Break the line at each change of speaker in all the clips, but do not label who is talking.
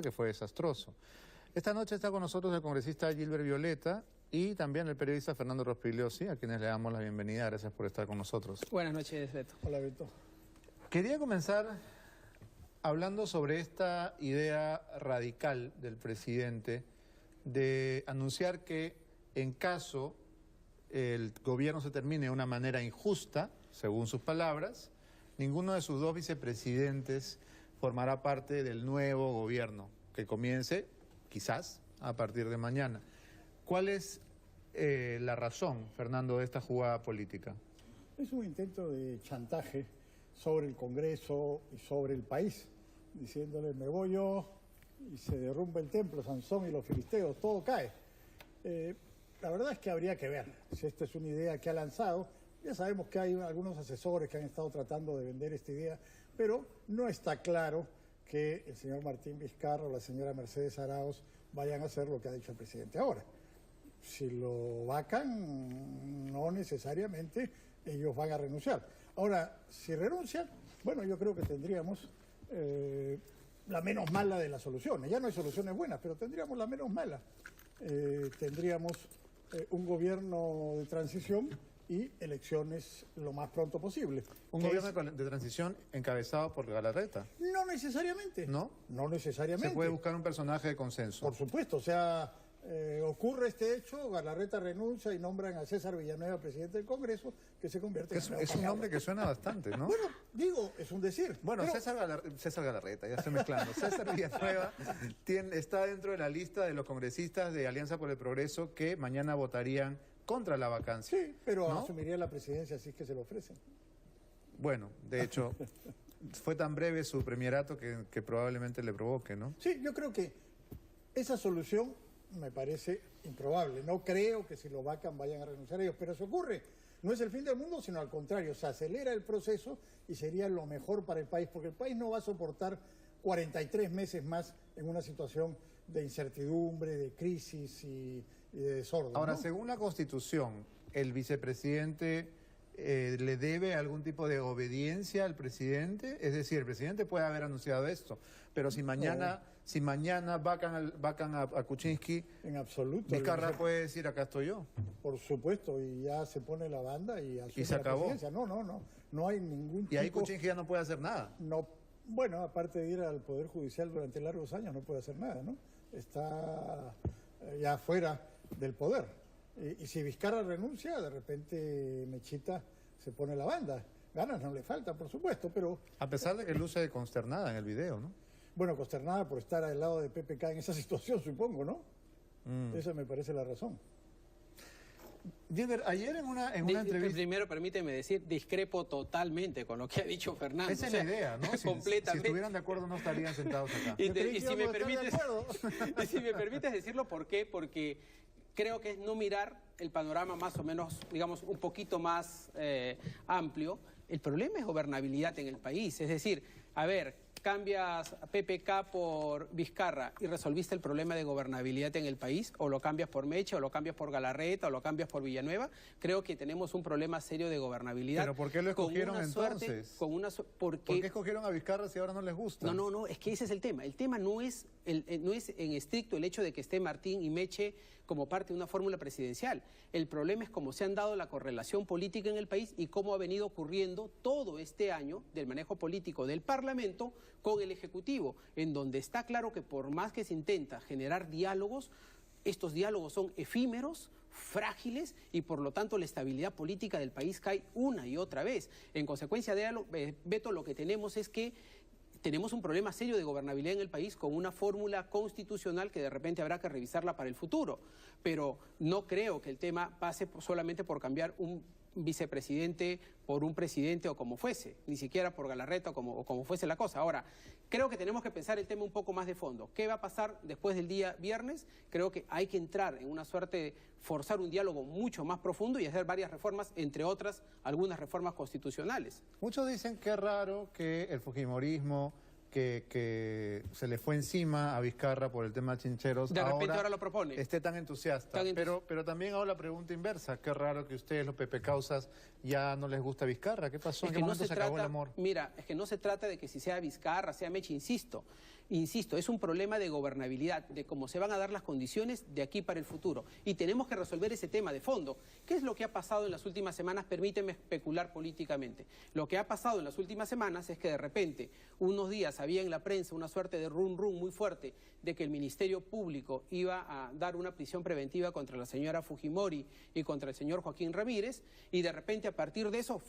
que fue desastroso. Esta noche está con nosotros el congresista Gilbert Violeta y también el periodista Fernando Rospigliosi, a quienes le damos la bienvenida. Gracias por estar con nosotros.
Buenas noches, Beto.
Hola, Beto.
Quería comenzar hablando sobre esta idea radical del presidente de anunciar que en caso el gobierno se termine de una manera injusta, según sus palabras, ninguno de sus dos vicepresidentes formará parte del nuevo gobierno que comience, quizás, a partir de mañana. ¿Cuál es la razón, Fernando, de esta jugada política?
Es un intento de chantaje sobre el Congreso y sobre el país, diciéndole me voy yo y se derrumba el templo, Sansón y los filisteos, todo cae. La verdad es que habría que ver si esta es una idea que ha lanzado. Ya sabemos que hay algunos asesores que han estado tratando de vender esta idea, pero no está claro que el señor Martín Vizcarra o la señora Mercedes Arauz vayan a hacer lo que ha dicho el presidente ahora. Si lo vacan, no necesariamente ellos van a renunciar. Ahora, si renuncian, bueno, yo creo que tendríamos la menos mala de las soluciones. Ya no hay soluciones buenas, pero tendríamos la menos mala. Tendríamos un gobierno de transición y elecciones lo más pronto posible.
¿Un gobierno de transición encabezado por Galarreta?
No necesariamente.
¿No?
No necesariamente.
Se puede buscar un personaje de consenso.
Por supuesto, o sea, ocurre este hecho, Galarreta renuncia y nombran a César Villanueva presidente del Congreso, que se convierte en...
Es un nombre que suena bastante, ¿no?
Bueno, digo, es un decir.
Bueno,
pero...
César Galarreta, ya estoy mezclando. César Villanueva está dentro de la lista de los congresistas de Alianza por el Progreso que mañana votarían contra la vacancia.
Sí, pero
¿no?
asumiría la presidencia si es que se lo ofrecen.
Bueno, de hecho, fue tan breve su premierato que probablemente le provoque, ¿no?
Sí, yo creo que esa solución me parece improbable. No creo que si lo vacan vayan a renunciar a ellos, pero eso ocurre. No es el fin del mundo, sino al contrario, se acelera el proceso y sería lo mejor para el país, porque el país no va a soportar 43 meses más en una situación de incertidumbre, de crisis y de desorden.
Ahora,
¿no?
según la Constitución, el vicepresidente le debe algún tipo de obediencia al presidente. Es decir, el presidente puede haber anunciado esto, pero si mañana, vacan a Kuczynski,
en absoluto.
Vizcarra puede decir, acá estoy yo.
Por supuesto, y ya se pone la banda y asume
se acabó.
la presidencia. No hay ningún tipo...
Y ahí Kuczynski ya no puede hacer nada.
No, bueno, aparte de ir al Poder Judicial durante largos años, no puede hacer nada, ¿no? Está ya fuera del poder. Y si Vizcarra renuncia, de repente Mechita se pone la banda. Ganas no le falta, por supuesto, pero...
A pesar de que luce consternada en el video, ¿no?
Bueno, consternada por estar al lado de PPK en esa situación, supongo, ¿no? Esa me parece la razón.
Gilbert, ayer en una entrevista...
Primero, permíteme decir, discrepo totalmente con lo que ha dicho Fernando.
Esa es la idea, ¿no?
Completamente.
Si estuvieran de acuerdo no estarían sentados acá.
Y si me permites decirlo, ¿por qué? Porque creo que es no mirar el panorama más o menos, digamos, un poquito más amplio. El problema es gobernabilidad en el país. Es decir, a ver, cambias PPK por Vizcarra y resolviste el problema de gobernabilidad en el país, o lo cambias por Mecha, o lo cambias por Galarreta, o lo cambias por Villanueva. Creo que tenemos un problema serio de gobernabilidad.
¿Pero por qué lo escogieron entonces? ¿Por qué escogieron a Vizcarra si ahora no les gusta?
No, es que ese es el tema. El tema no es en estricto el hecho de que esté Martín y Meche como parte de una fórmula presidencial. El problema es cómo se han dado la correlación política en el país y cómo ha venido ocurriendo todo este año del manejo político del Parlamento con el Ejecutivo, en donde está claro que por más que se intenta generar diálogos, estos diálogos son efímeros, frágiles y por lo tanto la estabilidad política del país cae una y otra vez. En consecuencia de Beto, lo que tenemos es que tenemos un problema serio de gobernabilidad en el país con una fórmula constitucional que de repente habrá que revisarla para el futuro. Pero no creo que el tema pase solamente por cambiar un vicepresidente por un presidente o como fuese, ni siquiera por Galarreta o como fuese la cosa. Ahora, creo que tenemos que pensar el tema un poco más de fondo. ¿Qué va a pasar después del día viernes? Creo que hay que entrar en una suerte de forzar un diálogo mucho más profundo y hacer varias reformas, entre otras, algunas reformas constitucionales.
Muchos dicen que es raro que el fujimorismo, que se le fue encima a Vizcarra por el tema Chincheros,
de repente ahora lo propone,
esté tan entusiasta. Pero también hago la pregunta inversa. Qué raro que ustedes, los pepecausas, ya no les gusta Vizcarra. ¿Qué pasó? ¿En qué momento se acabó el amor?
Mira, es que no se trata de que si sea Vizcarra, sea Meche, insisto. Insisto, es un problema de gobernabilidad, de cómo se van a dar las condiciones de aquí para el futuro. Y tenemos que resolver ese tema de fondo. ¿Qué es lo que ha pasado en las últimas semanas? Permíteme especular políticamente. Lo que ha pasado en las últimas semanas es que de repente, unos días había en la prensa una suerte de rum muy fuerte de que el Ministerio Público iba a dar una prisión preventiva contra la señora Fujimori y contra el señor Joaquín Ramírez, y de repente a partir de eso,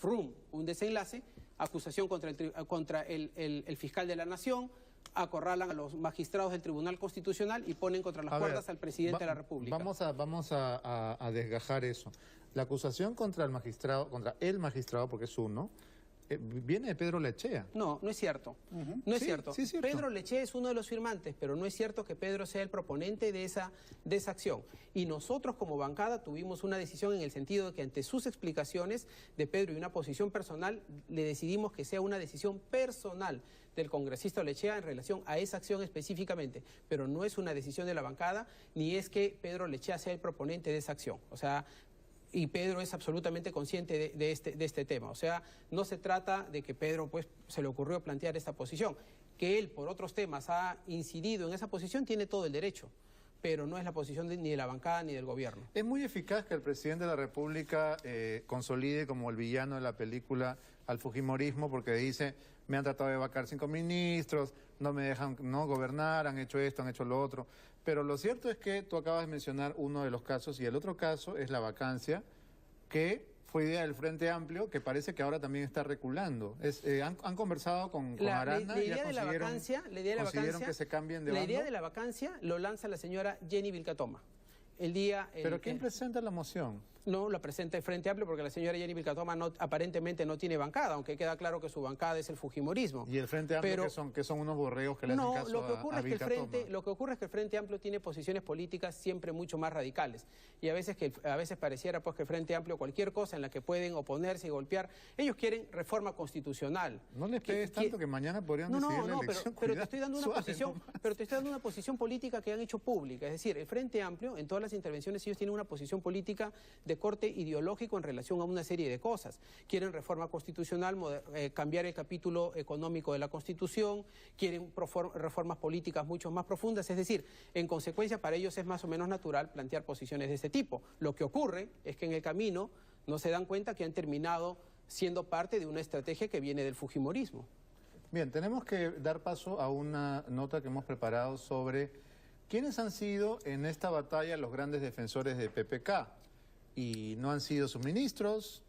un desenlace, acusación contra el fiscal de la Nación, acorralan a los magistrados del Tribunal Constitucional y ponen contra las cuerdas al presidente de la República.
Vamos a desgajar eso. La acusación contra el magistrado, porque es uno, viene de Pedro Lechea.
No, no es cierto. No es cierto.
Sí, es cierto.
Pedro Lechea es uno de los firmantes, pero no es cierto que Pedro sea el proponente de esa acción. Y nosotros como bancada tuvimos una decisión en el sentido de que ante sus explicaciones de Pedro y una posición personal, le decidimos que sea una decisión personal del congresista Lechea en relación a esa acción específicamente, pero no es una decisión de la bancada, ni es que Pedro Lechea sea el proponente de esa acción. O sea, y Pedro es absolutamente consciente de este tema. O sea, no se trata de que Pedro pues se le ocurrió plantear esta posición. Que él por otros temas ha incidido en esa posición, tiene todo el derecho, pero no es la posición ni de la bancada ni del gobierno.
Es muy eficaz que el presidente de la República consolide como el villano de la película al fujimorismo, porque dice: me han tratado de vacar 5 ministros, no me dejan gobernar, han hecho esto, han hecho lo otro. Pero lo cierto es que tú acabas de mencionar uno de los casos, y el otro caso es la vacancia, que fue idea del Frente Amplio, que parece que ahora también está reculando. Han conversado con Arana y ya consiguieron que se cambien de bando.
La idea de la vacancia lo lanza la señora Jenny Vilcatoma.
¿Pero quién presenta la moción?
No, la presenta el Frente Amplio porque la señora Jenny Vilcatoma aparentemente no tiene bancada, aunque queda claro que su bancada es el fujimorismo.
¿Y el Frente Amplio que son unos borregos que le hacen caso a Vilcatoma?
Lo que ocurre es que el Frente Amplio tiene posiciones políticas siempre mucho más radicales. Y a veces pareciera pues que el Frente Amplio, cualquier cosa en la que pueden oponerse y golpear, ellos quieren reforma constitucional.
No les pegues tanto que mañana podrían decidir la elección.
Pero te estoy dando una posición política que han hecho pública. Es decir, el Frente Amplio, en todas las intervenciones, ellos tienen una posición política de corte ideológico en relación a una serie de cosas. Quieren reforma constitucional, cambiar el capítulo económico de la Constitución, quieren reformas políticas mucho más profundas, es decir, en consecuencia para ellos es más o menos natural plantear posiciones de este tipo. Lo que ocurre es que en el camino no se dan cuenta que han terminado siendo parte de una estrategia que viene del fujimorismo.
Bien, tenemos que dar paso a una nota que hemos preparado sobre quiénes han sido en esta batalla los grandes defensores de PPK. Y no han sido sus ministros,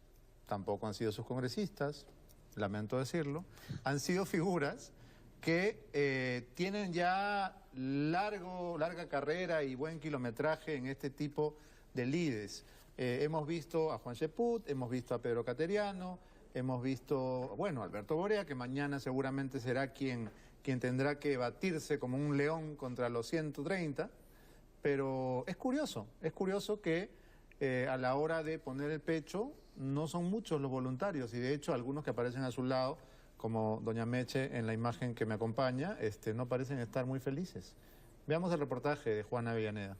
tampoco han sido sus congresistas, lamento decirlo, han sido figuras que tienen ya larga carrera y buen kilometraje en este tipo de lides. Hemos visto a Juan Cheput, hemos visto a Pedro Cateriano, hemos visto, bueno, a Alberto Borea, que mañana seguramente será quien tendrá que batirse como un león contra los 130, pero es curioso que a la hora de poner el pecho no son muchos los voluntarios, y de hecho algunos que aparecen a su lado, como doña Meche en la imagen que me acompaña, no parecen estar muy felices. Veamos el reportaje de Juana Avellaneda.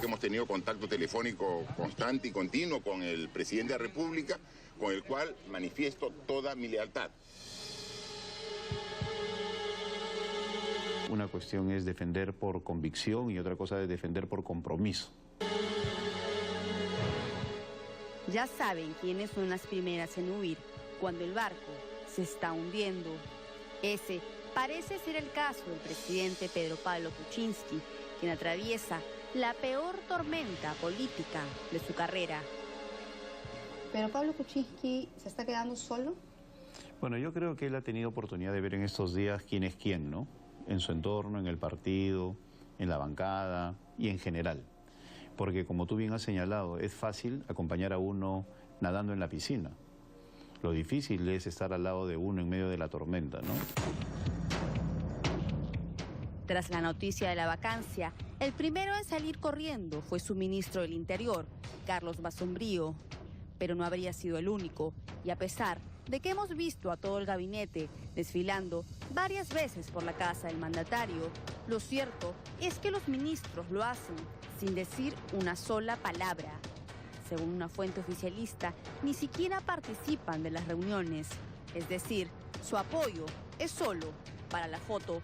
Hemos tenido contacto telefónico constante y continuo con el presidente de la República, con el cual manifiesto toda mi lealtad.
Una cuestión es defender por convicción y otra cosa es defender por compromiso.
Ya saben quiénes son las primeras en huir cuando el barco se está hundiendo. Ese parece ser el caso del presidente Pedro Pablo Kuczynski, quien atraviesa la peor tormenta política de su carrera.
¿Pero Pablo Kuczynski se está quedando solo?
Bueno, yo creo que él ha tenido oportunidad de ver en estos días quién es quién, ¿no? En su entorno, en el partido, en la bancada y en general. Porque como tú bien has señalado, es fácil acompañar a uno nadando en la piscina. Lo difícil es estar al lado de uno en medio de la tormenta, ¿no?
Tras la noticia de la vacancia, el primero en salir corriendo fue su ministro del Interior, Carlos Basombrío. Pero no habría sido el único, y a pesar de que hemos visto a todo el gabinete desfilando varias veces por la casa del mandatario, lo cierto es que los ministros lo hacen sin decir una sola palabra. Según una fuente oficialista, ni siquiera participan de las reuniones. Es decir, su apoyo es solo para la foto.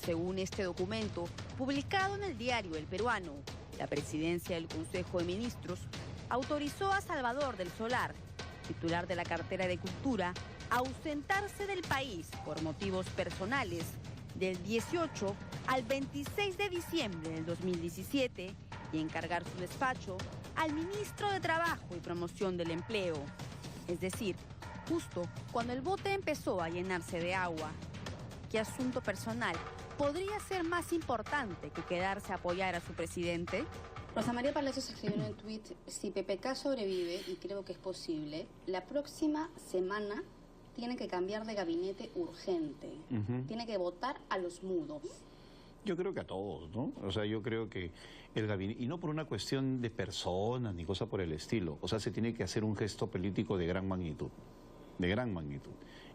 Según este documento, publicado en el diario El Peruano, la presidencia del Consejo de Ministros autorizó a Salvador del Solar, titular de la cartera de Cultura, a ausentarse del país por motivos personales del 18 al 26 de diciembre del 2017 y encargar su despacho al ministro de Trabajo y Promoción del Empleo. Es decir, justo cuando el bote empezó a llenarse de agua. ¿Qué asunto personal podría ser más importante que quedarse a apoyar a su presidente?
Rosa María Palacios escribió en un tuit: si PPK sobrevive, y creo que es posible, la próxima semana tiene que cambiar de gabinete urgente. Tiene que votar a los mudos.
Yo creo que a todos, ¿no? O sea, yo creo que el gabinete, y no por una cuestión de personas ni cosa por el estilo, o sea, se tiene que hacer un gesto político de gran magnitud,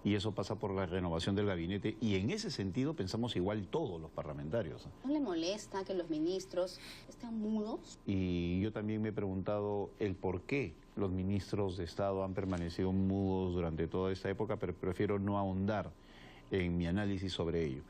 y eso pasa por la renovación del gabinete, y en ese sentido pensamos igual todos los parlamentarios.
¿No le molesta que los ministros estén mudos?
Y yo también me he preguntado el por qué los ministros de Estado han permanecido mudos durante toda esta época, pero prefiero no ahondar en mi análisis sobre ello.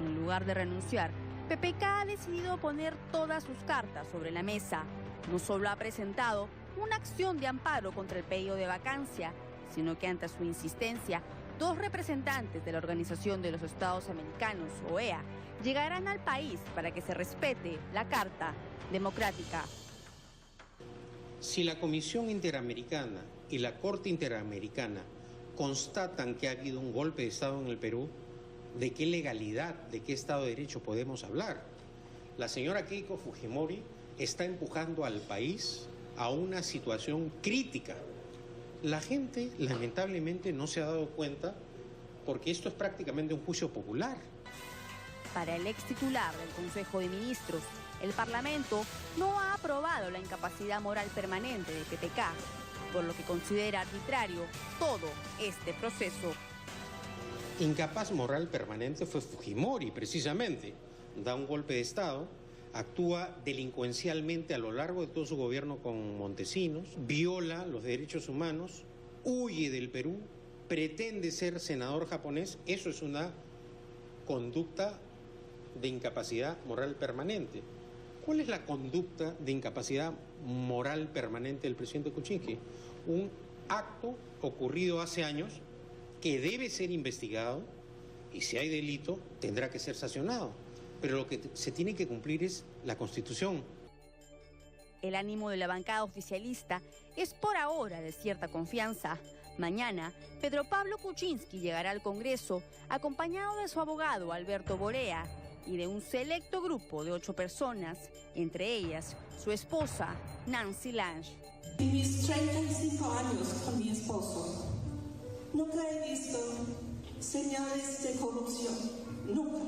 En lugar de renunciar, PPK ha decidido poner todas sus cartas sobre la mesa. No solo ha presentado una acción de amparo contra el pedido de vacancia, sino que ante su insistencia, 2 representantes de la Organización de los Estados Americanos, OEA, llegarán al país para que se respete la Carta Democrática.
Si la Comisión Interamericana y la Corte Interamericana constatan que ha habido un golpe de Estado en el Perú, ¿de qué legalidad, de qué Estado de Derecho podemos hablar? La señora Keiko Fujimori está empujando al país a una situación crítica. La gente, lamentablemente, no se ha dado cuenta porque esto es prácticamente un juicio popular.
Para el ex titular del Consejo de Ministros, el Parlamento no ha aprobado la incapacidad moral permanente de PPK, por lo que considera arbitrario todo este proceso.
Incapaz moral permanente fue Fujimori, precisamente. Da un golpe de Estado, actúa delincuencialmente a lo largo de todo su gobierno con Montesinos, viola los derechos humanos, huye del Perú, pretende ser senador japonés. Eso es una conducta de incapacidad moral permanente. ¿Cuál es la conducta de incapacidad moral permanente del presidente Kuczynski? Un acto ocurrido hace años que debe ser investigado y si hay delito tendrá que ser sancionado. Pero lo que se tiene que cumplir es la Constitución.
El ánimo de la bancada oficialista es por ahora de cierta confianza. Mañana, Pedro Pablo Kuczynski llegará al Congreso acompañado de su abogado Alberto Borea y de un selecto grupo de 8 personas, entre ellas su esposa Nancy Lange.
En mis 35 años con mi esposo, nunca he visto señales de corrupción, nunca.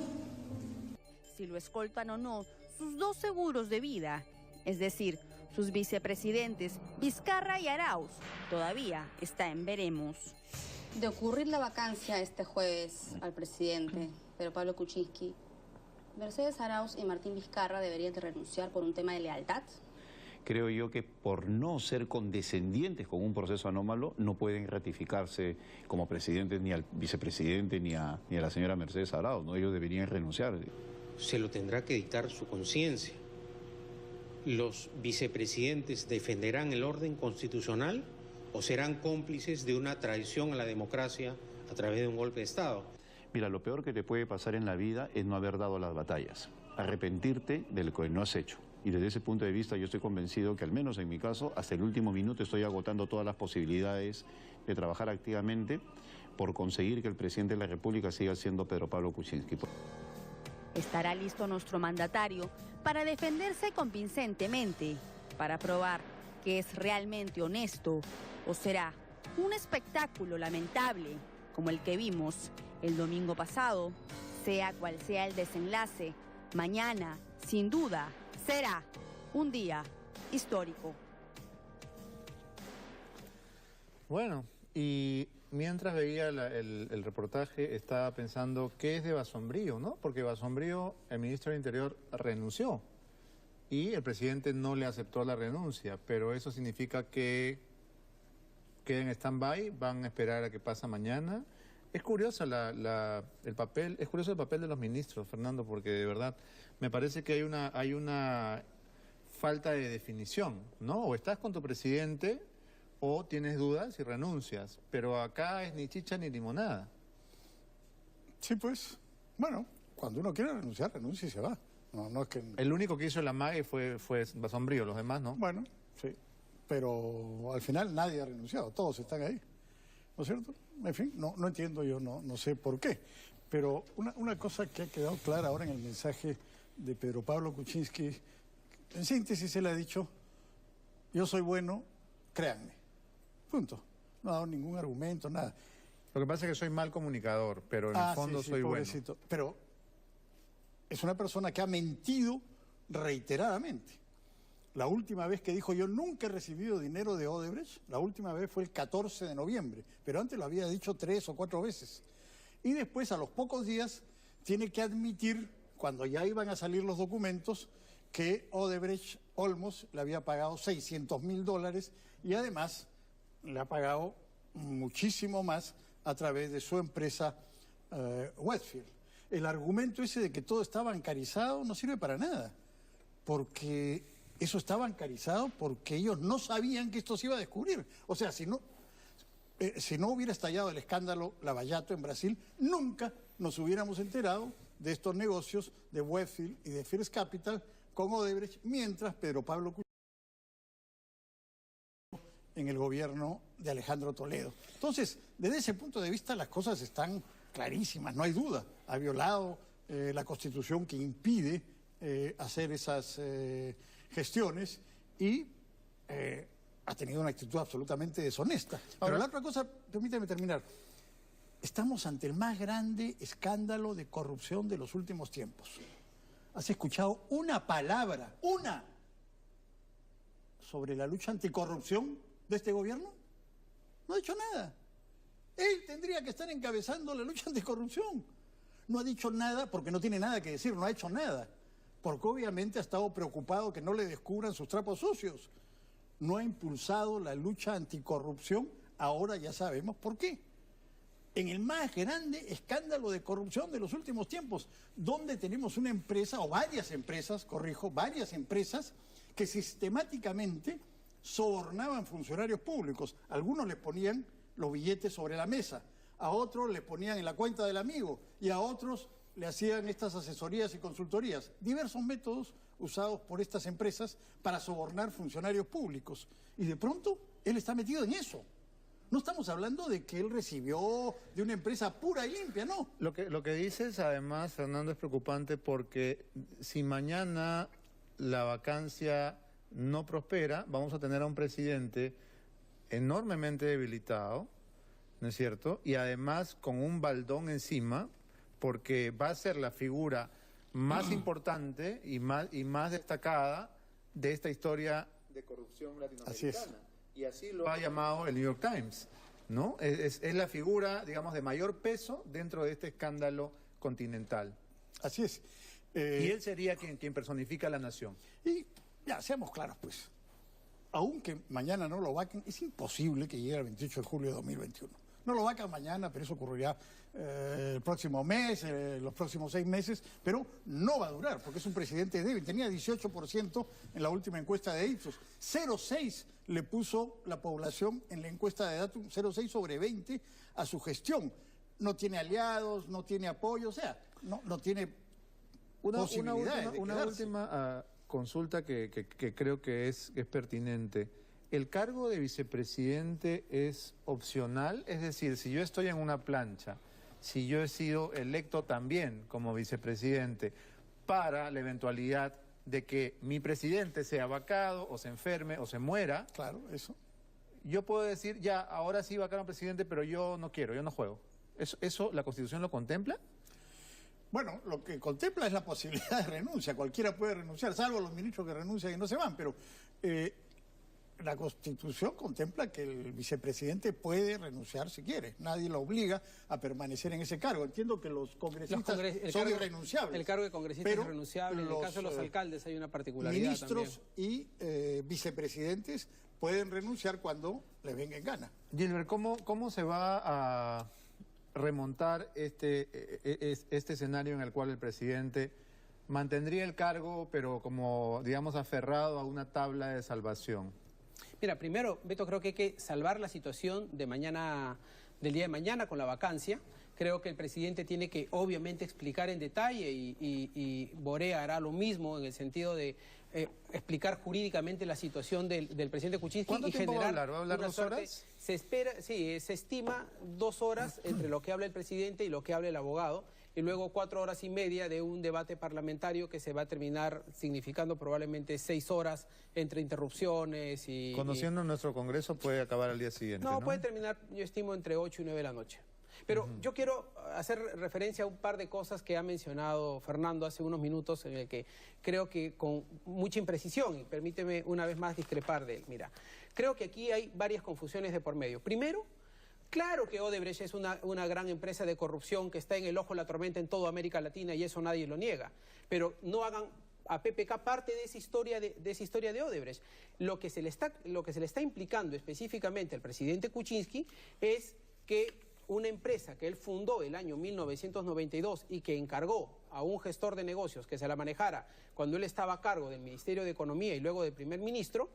Si lo escoltan o no sus 2 seguros de vida, es decir, sus vicepresidentes Vizcarra y Arauz, todavía está en veremos.
De ocurrir la vacancia este jueves al presidente Pedro Pablo Kuczynski, Mercedes Arauz y Martín Vizcarra deberían de renunciar por un tema de lealtad.
Creo yo que por no ser condescendientes con un proceso anómalo, no pueden ratificarse como presidentes ni al vicepresidente ni a la señora Mercedes Arauz, ¿no? Ellos deberían renunciar.
Se lo tendrá que dictar su conciencia. ¿Los vicepresidentes defenderán el orden constitucional o serán cómplices de una traición a la democracia a través de un golpe de Estado?
Mira, lo peor que te puede pasar en la vida es no haber dado las batallas, arrepentirte de lo que no has hecho. Y desde ese punto de vista yo estoy convencido que al menos en mi caso, hasta el último minuto estoy agotando todas las posibilidades de trabajar activamente por conseguir que el presidente de la República siga siendo Pedro Pablo Kuczynski.
Estará listo nuestro mandatario para defenderse convincentemente, para probar que es realmente honesto, o será un espectáculo lamentable como el que vimos el domingo pasado. Sea cual sea el desenlace, mañana, sin duda, será un día histórico.
Bueno, y mientras veía el reportaje, estaba pensando, ¿qué es de Basombrío, no? Porque Basombrío, el ministro del Interior, renunció y el presidente no le aceptó la renuncia, pero eso significa que queden en stand-by, van a esperar a que pase mañana. Es curioso el papel de los ministros, Fernando, porque de verdad me parece que hay una falta de definición, ¿no? O estás con tu presidente o tienes dudas y renuncias, pero acá es ni chicha ni limonada.
Sí, pues, bueno, cuando uno quiere renunciar, renuncia y se va. No es que...
El único que hizo el amague fue Basombrío, los demás no.
Bueno, sí, pero al final nadie ha renunciado, todos están ahí, ¿no es cierto? En fin, no entiendo yo, no sé por qué, pero una cosa que ha quedado clara ahora en el mensaje de Pedro Pablo Kuczynski, en síntesis él ha dicho, yo soy bueno, créanme, punto. No ha dado ningún argumento, nada.
Lo que pasa es que soy mal comunicador, pero en el fondo
sí,
soy
pobrecito.
bueno.
Pero es una persona que ha mentido reiteradamente. La última vez que dijo yo nunca he recibido dinero de Odebrecht, la última vez fue el 14 de noviembre, pero antes lo había dicho 3 o 4 veces. Y después, a los pocos días, tiene que admitir, cuando ya iban a salir los documentos, que Odebrecht Olmos le había pagado $600.000 y además le ha pagado muchísimo más a través de su empresa Westfield. El argumento ese de que todo está bancarizado no sirve para nada, porque eso está bancarizado porque ellos no sabían que esto se iba a descubrir. O sea, si no hubiera estallado el escándalo Lavallato en Brasil, nunca nos hubiéramos enterado de estos negocios de Westfield y de First Capital con Odebrecht, mientras Pedro Pablo Kuczynski en el gobierno de Alejandro Toledo. Entonces, desde ese punto de vista las cosas están clarísimas, no hay duda. Ha violado la Constitución que impide hacer esas gestiones y ha tenido una actitud absolutamente deshonesta. Ahora, la otra cosa, permíteme terminar. Estamos ante el más grande escándalo de corrupción de los últimos tiempos. ¿Has escuchado una palabra, sobre la lucha anticorrupción de este gobierno? No ha dicho nada. Él tendría que estar encabezando la lucha anticorrupción. No ha dicho nada porque no tiene nada que decir, no ha hecho nada. Porque obviamente ha estado preocupado que no le descubran sus trapos sucios. No ha impulsado la lucha anticorrupción, ahora ya sabemos por qué. En el más grande escándalo de corrupción de los últimos tiempos, donde tenemos una empresa, o varias empresas, varias empresas, que sistemáticamente sobornaban funcionarios públicos. Algunos les ponían los billetes sobre la mesa, a otros les ponían en la cuenta del amigo y a otros le hacían estas asesorías y consultorías. Diversos métodos usados por estas empresas para sobornar funcionarios públicos. Y de pronto él está metido en eso. No estamos hablando de que él recibió de una empresa pura y limpia, no.
Lo que dices, además, Fernando, es preocupante porque si mañana la vacancia no prospera, vamos a tener a un presidente enormemente debilitado, ¿no es cierto? Y además con un baldón encima, porque va a ser la figura más importante y más destacada de esta historia de corrupción latinoamericana.
Así es.
Y así lo ha llamado el New York Times, ¿no? Es la figura, digamos, de mayor peso dentro de este escándalo continental.
Así es.
Y él sería quien personifica a la nación.
Y ya, seamos claros, pues. Aunque mañana no lo vaquen, es imposible que llegue el 28 de julio de 2021. No lo vacan mañana, pero eso ocurrirá el próximo mes, los próximos 6 meses, pero no va a durar, porque es un presidente débil. Tenía 18% en la última encuesta de Ipsos. 0,6 le puso la población en la encuesta de Datum, 0,6 sobre 20 a su gestión. No tiene aliados, no tiene apoyo, o sea, no tiene posibilidades de
una
quedarse.
última consulta que creo que es pertinente. ¿El cargo de vicepresidente es opcional? Es decir, si yo estoy en una plancha, si yo he sido electo también como vicepresidente para la eventualidad de que mi presidente sea vacado o se enferme o se muera,
Claro, eso.
yo puedo decir, ya, ahora sí vacaron al presidente, pero yo no quiero, yo no juego. ¿Eso la Constitución lo contempla?
Bueno, lo que contempla es la posibilidad de renuncia. Cualquiera puede renunciar, salvo los ministros que renuncian y no se van, pero la Constitución contempla que el vicepresidente puede renunciar si quiere. Nadie lo obliga a permanecer en ese cargo. Entiendo que los congresistas son irrenunciables.
El cargo de congresista es irrenunciable. En el caso de los alcaldes hay una particularidad
ministros
también.
Y vicepresidentes pueden renunciar cuando les venga en gana.
Gilbert, ¿cómo se va a remontar este escenario en el cual el presidente mantendría el cargo, pero como, digamos, aferrado a una tabla de salvación?
Mira, primero, Beto, creo que hay que salvar la situación del día de mañana con la vacancia. Creo que el presidente tiene que, obviamente, explicar en detalle y Borea hará lo mismo en el sentido de explicar jurídicamente la situación del presidente Kuczynski.
¿Cuánto tiempo va a hablar? ¿Va a hablar 2 horas?
Se estima 2 horas entre lo que habla el presidente y lo que habla el abogado, y luego 4 horas y media de un debate parlamentario que se va a terminar significando probablemente 6 horas entre interrupciones y...
Conociendo nuestro Congreso puede acabar al día siguiente, ¿no?
Puede terminar, yo estimo, entre 8 y 9 de la noche. Pero yo quiero hacer referencia a un par de cosas que ha mencionado Fernando hace unos minutos, en el que creo que con mucha imprecisión, y permíteme una vez más discrepar de él. Mira, creo que aquí hay varias confusiones de por medio. Primero, claro que Odebrecht es una gran empresa de corrupción que está en el ojo de la tormenta en toda América Latina, y eso nadie lo niega. Pero no hagan a PPK parte de esa historia de Odebrecht. Lo que se le está implicando específicamente al presidente Kuczynski es que una empresa que él fundó el año 1992 y que encargó a un gestor de negocios que se la manejara cuando él estaba a cargo del Ministerio de Economía y luego de primer ministro,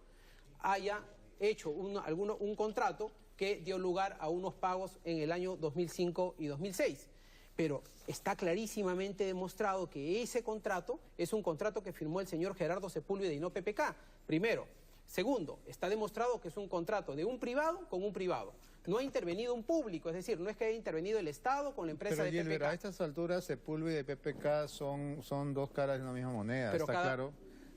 haya hecho un contrato que dio lugar a unos pagos en el año 2005 y 2006. Pero está clarísimamente demostrado que ese contrato es un contrato que firmó el señor Gerardo Sepúlveda y no PPK, primero. Segundo, está demostrado que es un contrato de un privado con un privado. No ha intervenido un público, es decir, no es que haya intervenido el Estado con la empresa de PPK.
A estas alturas, Sepúlveda y PPK son 2 caras de una misma moneda.
Pero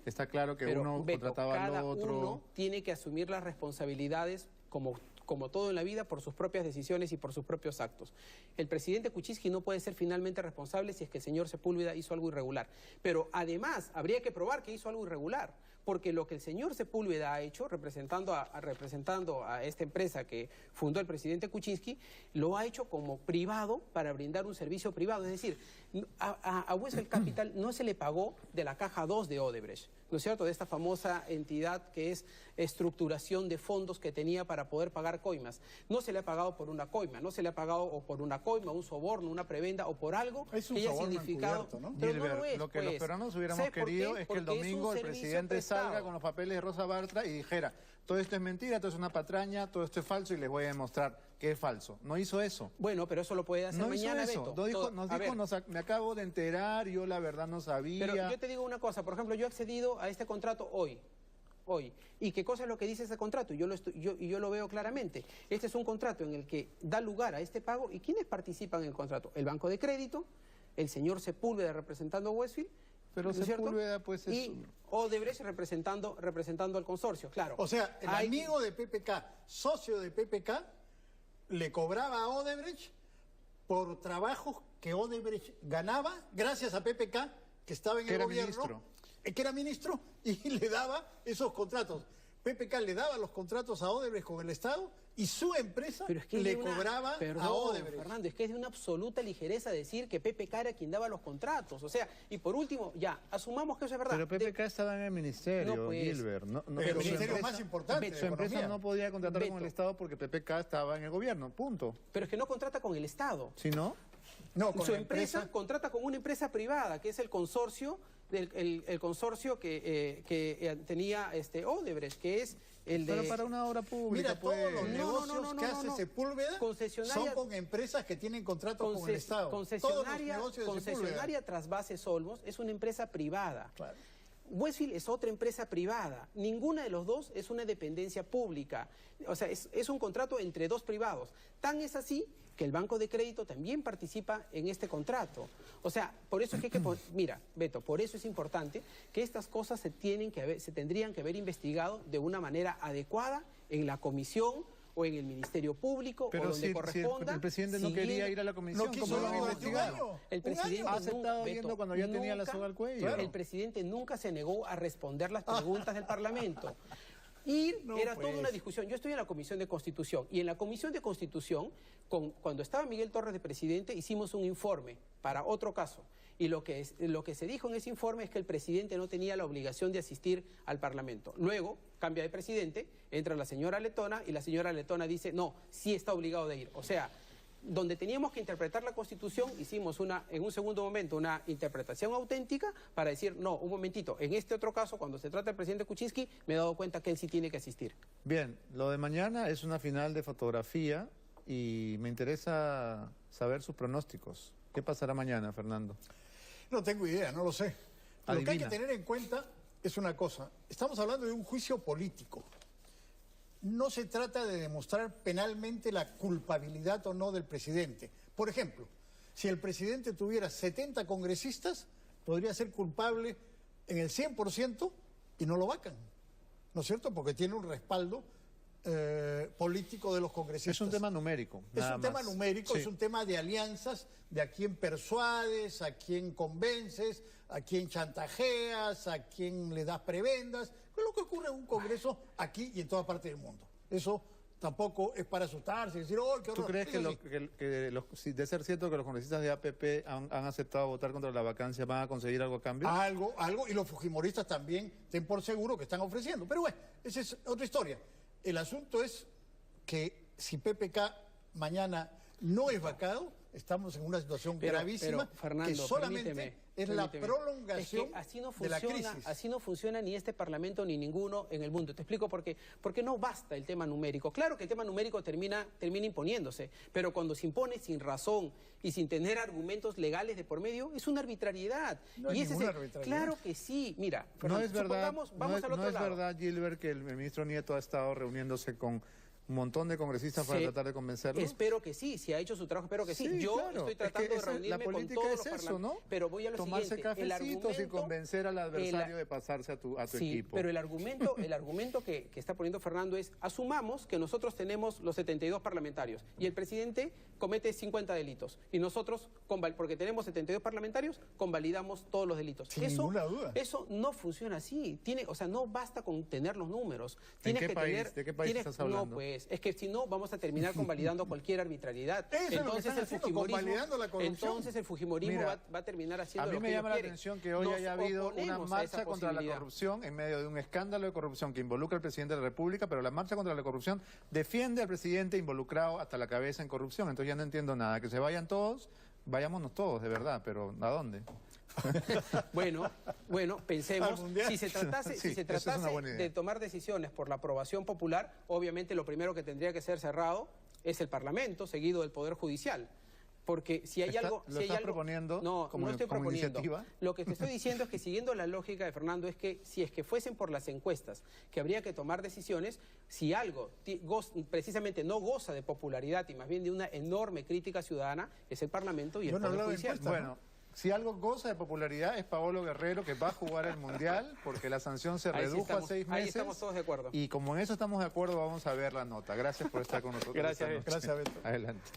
está claro que uno contrataba al otro.
Cada uno tiene que asumir las responsabilidades como todo en la vida, por sus propias decisiones y por sus propios actos. El presidente Kuczynski no puede ser finalmente responsable si es que el señor Sepúlveda hizo algo irregular. Pero además habría que probar que hizo algo irregular, porque lo que el señor Sepúlveda ha hecho, representando a esta empresa que fundó el presidente Kuczynski, lo ha hecho como privado para brindar un servicio privado. Es decir, a Westfield Capital no se le pagó de la caja 2 de Odebrecht, ¿no es cierto?, de esta famosa entidad que es estructuración de fondos que tenía para poder pagar coimas. No se le ha pagado por una coima, no se le ha pagado o por una coima, un soborno, una prebenda o por algo
que
haya significado.
¿No?
Pero no lo es,
lo que los peruanos hubiéramos querido es que el domingo el presidente salga con los papeles de Rosa Bartra y dijera: todo esto es mentira, todo es una patraña, todo esto es falso y les voy a demostrar que es falso. No hizo eso.
Bueno, pero eso lo puede hacer mañana, Beto.
Me acabo de enterar, yo la verdad no sabía.
Pero yo te digo una cosa, por ejemplo, yo he accedido a este contrato hoy. ¿Y qué cosa es lo que dice ese contrato? Yo lo veo claramente. Este es un contrato en el que da lugar a este pago. ¿Y quiénes participan en el contrato? El Banco de Crédito, el señor Sepúlveda representando a Westfield,
pero
¿no es
Sepúlveda pues es...
y Odebrecht representando al consorcio, claro.
O sea, el amigo de PPK, socio de PPK, le cobraba a Odebrecht por trabajos que Odebrecht ganaba gracias a PPK, que estaba en el gobierno, que era ministro, y le daba esos contratos. PPK le daba los contratos a Odebrecht con el Estado y su empresa le cobraba a Odebrecht.
Fernando, es que es de una absoluta ligereza decir que PPK era quien daba los contratos. O sea, y por último, ya, asumamos que eso es verdad.
Pero PPK estaba en el ministerio, Gilbert.
El ministerio más importante.
Su empresa no podía contratar con el Estado porque PPK estaba en el gobierno, punto.
Pero es que no contrata con el Estado.
¿Sí, no?
No, con
su empresa contrata con una empresa privada, que es el consorcio, el consorcio que tenía Odebrecht, que es el de...
Pero para una obra pública.
Mira, todos los negocios que hace Sepúlveda son con empresas que tienen contratos con el Estado.
Concesionaria Trasvases Olmos es una empresa privada. Claro. Westfield es otra empresa privada. Ninguna de los dos es una dependencia pública. O sea, es un contrato entre dos privados. Tan es así que el Banco de Crédito también participa en este contrato. O sea, por eso es que hay que... Mira, Beto, por eso es importante que estas cosas se tendrían que haber investigado de una manera adecuada en la comisión o en el Ministerio Público,
pero
o donde corresponda.
El presidente no quería ir a la comisión, ¿cómo lo investigado?
El presidente
ha estado yendo cuando ya tenía la soga al cuello.
Claro. El presidente nunca se negó a responder las preguntas del Parlamento. Era toda una discusión. Yo estoy en la Comisión de Constitución y en la Comisión de Constitución, cuando estaba Miguel Torres de presidente, hicimos un informe para otro caso. Y lo que se dijo en ese informe es que el presidente no tenía la obligación de asistir al Parlamento. Luego, cambia de presidente, entra la señora Letona y la señora Letona dice, no, sí está obligado de ir. O sea, donde teníamos que interpretar la Constitución, hicimos en un segundo momento una interpretación auténtica para decir, no, un momentito, en este otro caso, cuando se trata del presidente Kuczynski, me he dado cuenta que él sí tiene que asistir.
Bien, lo de mañana es una final de fotografía y me interesa saber sus pronósticos. ¿Qué pasará mañana, Fernando?
No tengo idea, no lo sé. Lo que hay que
Adivina.
tener en cuenta es una cosa. Estamos hablando de un juicio político. No se trata de demostrar penalmente la culpabilidad o no del presidente. Por ejemplo, si el presidente tuviera 70 congresistas, podría ser culpable en el 100% y no lo vacan. ¿No es cierto? Porque tiene un respaldo político de los congresistas.
Es un tema numérico.
Es un tema
más.
numérico,
Sí.
es un tema de alianzas, de a quién persuades, a quién convences, a quién chantajeas, a quién le das prebendas. Es lo que ocurre en un congreso aquí y en toda parte del mundo. Eso tampoco es para asustarse y decir, ¡oh, qué horror!
¿Tú crees si de ser cierto que los congresistas de APP han aceptado votar contra la vacancia, van a conseguir algo a cambio?
Algo, y los fujimoristas también, ten por seguro que están ofreciendo. Pero bueno, esa es otra historia. El asunto es que si PPK mañana no es vacado, estamos en una situación gravísima,
pero, Fernando,
que solamente
permíteme.
la prolongación
es que así no
de la
funciona,
crisis.
así no funciona ni este Parlamento ni ninguno en el mundo. Te explico por qué. Porque no basta el tema numérico. Claro que el tema numérico termina imponiéndose, pero cuando se impone sin razón y sin tener argumentos legales de por medio, es una arbitrariedad.
No hay ninguna arbitrariedad.
Claro que sí. Mira,
No
Fernando,
es verdad,
vamos al otro lado.
verdad, Gilbert, que el ministro Nieto ha estado reuniéndose con un montón de congresistas para tratar de convencerlos.
Espero que sí, si ha hecho su trabajo, espero que sí. Yo
claro.
estoy tratando de reunirme
la política
con todos
es
los
eso, ¿no?
Pero voy a lo
Tomarse
siguiente.
cafecitos y convencer al adversario de pasarse a tu equipo.
Pero el argumento que está poniendo Fernando es, asumamos que nosotros tenemos los 72 parlamentarios y el presidente comete 50 delitos y nosotros, porque tenemos 72 parlamentarios, convalidamos todos los delitos.
Sin ninguna duda.
Eso no funciona así. No basta con tener los números.
¿De qué país estás hablando?
No, pues, es que si no vamos a terminar convalidando cualquier arbitrariedad.
Eso es lo que están haciendo, convalidando la corrupción.
Entonces el fujimorismo
Mira,
va a terminar haciendo
a mí
lo
me
que
llama
ellos
la
quieren.
atención que hoy
Nos
haya habido una
oponemos a esa
marcha contra la
posibilidad.
corrupción en medio de un escándalo de corrupción que involucra al presidente de la República, pero la marcha contra la corrupción defiende al presidente involucrado hasta la cabeza en corrupción. Entonces ya no entiendo nada. Que se vayan todos, vayámonos todos, de verdad, pero ¿a dónde?
Bueno, pensemos, si se tratase,
Sí, esa es una buena idea.
de tomar decisiones por la aprobación popular, obviamente lo primero que tendría que ser cerrado es el Parlamento, seguido del Poder Judicial. Porque si hay algo...
¿Lo estás proponiendo
No,
como
no estoy proponiendo.
iniciativa?
Lo que te estoy diciendo es que siguiendo la lógica de Fernando es que si es que fuesen por las encuestas que habría que tomar decisiones, si algo precisamente no goza de popularidad y más bien de una enorme crítica ciudadana, es el Parlamento y el Poder Judicial.
Bueno, si algo goza de popularidad es Paolo Guerrero, que va a jugar el Mundial, porque la sanción se redujo a 6 meses.
Ahí estamos todos de acuerdo.
Y como en eso estamos de acuerdo, vamos a ver la nota. Gracias por estar con nosotros.
Gracias,
esta noche.
Gracias, Beto.
Adelante.